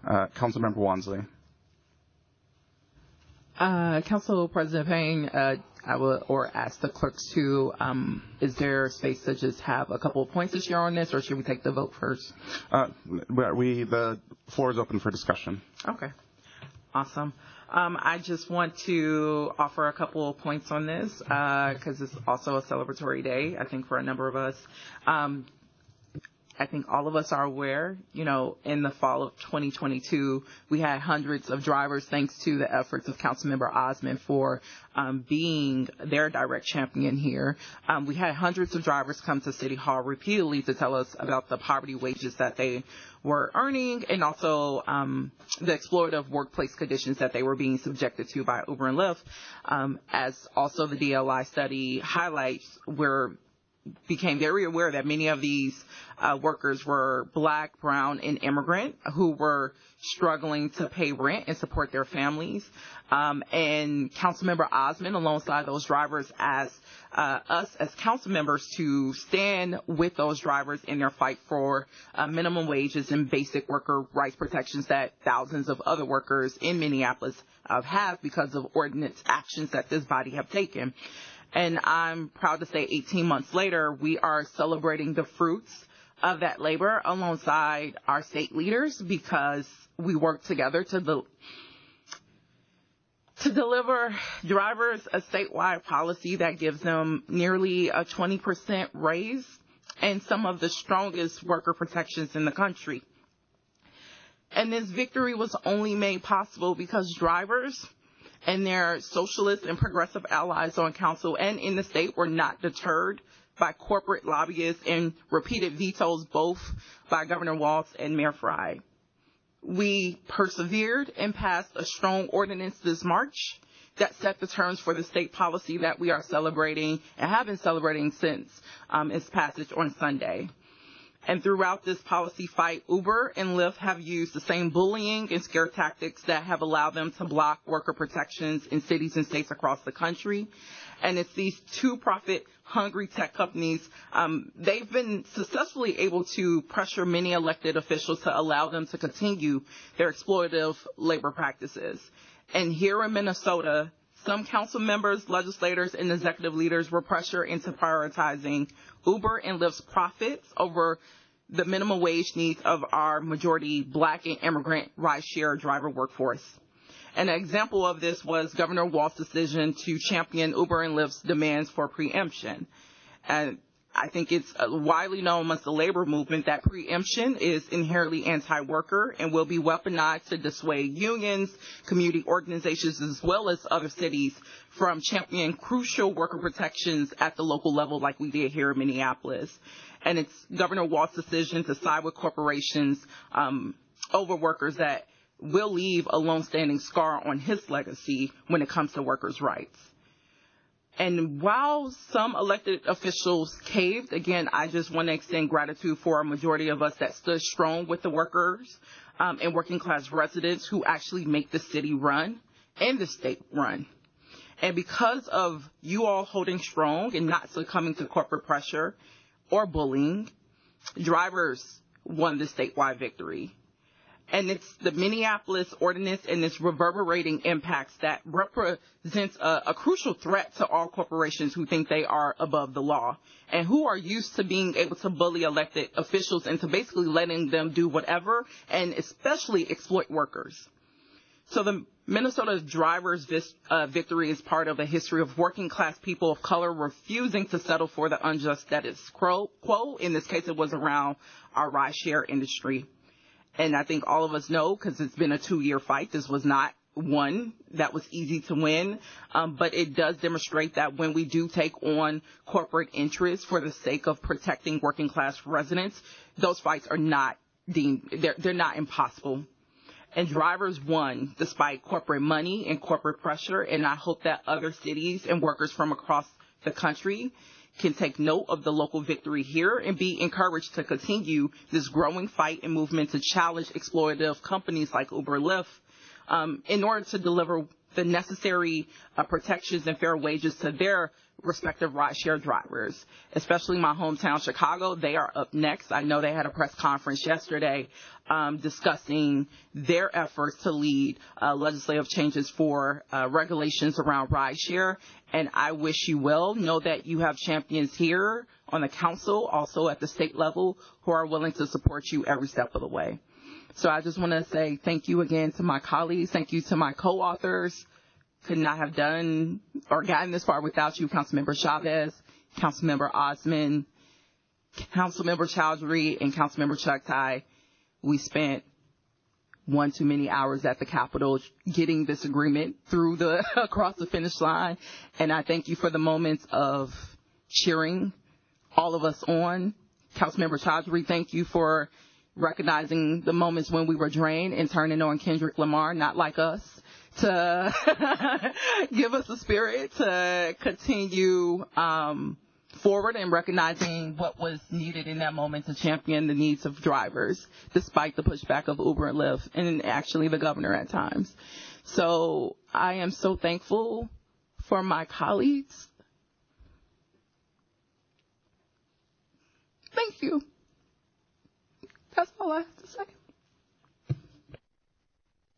Councilmember Wonsley. Council President Payne, I will ask the clerks to, is there space to just have a couple of points to share on this, or should we take the vote first? The floor is open for discussion. Okay. Awesome. I just want to offer a couple of points on this, because it's also a celebratory day, I think, for a number of us. I think all of us are aware, in the fall of 2022, we had hundreds of drivers, thanks to the efforts of Councilmember Osmond for being their direct champion here. We had hundreds of drivers come to City Hall repeatedly to tell us about the poverty wages that they were earning, and also the exploitative workplace conditions that they were being subjected to by Uber and Lyft. As also the DLI study highlights, became very aware that many of these workers were Black, brown, and immigrant who were struggling to pay rent and support their families. And Councilmember Osmond, alongside those drivers, asked us as council members to stand with those drivers in their fight for minimum wages and basic worker rights protections that thousands of other workers in Minneapolis have because of ordinance actions that this body have taken. And I'm proud to say 18 months later, we are celebrating the fruits of that labor alongside our state leaders, because we work together to deliver drivers a statewide policy that gives them nearly a 20% raise and some of the strongest worker protections in the country. And this victory was only made possible because drivers and their socialist and progressive allies on council and in the state were not deterred by corporate lobbyists and repeated vetoes, both by Governor Walz and Mayor Frey. We persevered and passed a strong ordinance this March that set the terms for the state policy that we are celebrating and have been celebrating since its passage on Sunday. And throughout this policy fight, Uber and Lyft have used the same bullying and scare tactics that have allowed them to block worker protections in cities and states across the country. And it's these two profit-hungry tech companies, they've been successfully able to pressure many elected officials to allow them to continue their exploitative labor practices. And here in Minnesota, some council members, legislators, and executive leaders were pressured into prioritizing Uber and Lyft's profits over the minimum wage needs of our majority Black and immigrant rideshare driver workforce. An example of this was Governor Walz's decision to champion Uber and Lyft's demands for preemption. And I think it's widely known amongst the labor movement that preemption is inherently anti-worker and will be weaponized to dissuade unions, community organizations, as well as other cities from championing crucial worker protections at the local level like we did here in Minneapolis. And it's Governor Walz's decision to side with corporations over workers that will leave a long-standing scar on his legacy when it comes to workers' rights. And while some elected officials caved, again, I just want to extend gratitude for a majority of us that stood strong with the workers and working class residents who actually make the city run and the state run. And because of you all holding strong and not succumbing to corporate pressure or bullying, drivers won the statewide victory. And it's the Minneapolis ordinance and its reverberating impacts that represents a crucial threat to all corporations who think they are above the law and who are used to being able to bully elected officials into basically letting them do whatever and especially exploit workers. So the Minnesota drivers' victory is part of a history of working class people of color refusing to settle for the unjust status quo. In this case, it was around our rideshare industry. And I think all of us know, because it's been a 2-year fight, this was not one that was easy to win. But it does demonstrate that when we do take on corporate interests for the sake of protecting working class residents, those fights are not they're not impossible. And drivers won despite corporate money and corporate pressure. And I hope that other cities and workers from across the country can take note of the local victory here and be encouraged to continue this growing fight and movement to challenge exploitative companies like Uber and Lyft in order to deliver the necessary protections and fair wages to their respective rideshare drivers, especially my hometown, Chicago. They are up next. I know they had a press conference yesterday discussing their efforts to lead legislative changes for regulations around rideshare. And I wish you well. Know that you have champions here on the council, also at the state level, who are willing to support you every step of the way. So I just want to say thank you again to my colleagues. Thank you to my co-authors. Could not have done or gotten this far without you, Councilmember Chavez, Councilmember Osmond, Councilmember Chowdhury, and Councilmember Chugtai. We spent one too many hours at the Capitol getting this agreement through across the finish line. And I thank you for the moments of cheering all of us on. Councilmember Chowdhury, thank you for recognizing the moments when we were drained and turning on Kendrick Lamar, not like us, to give us the spirit to continue forward and recognizing what was needed in that moment to champion the needs of drivers, despite the pushback of Uber and Lyft, and actually the governor at times. So I am so thankful for my colleagues. Thank you. That's all I have to say.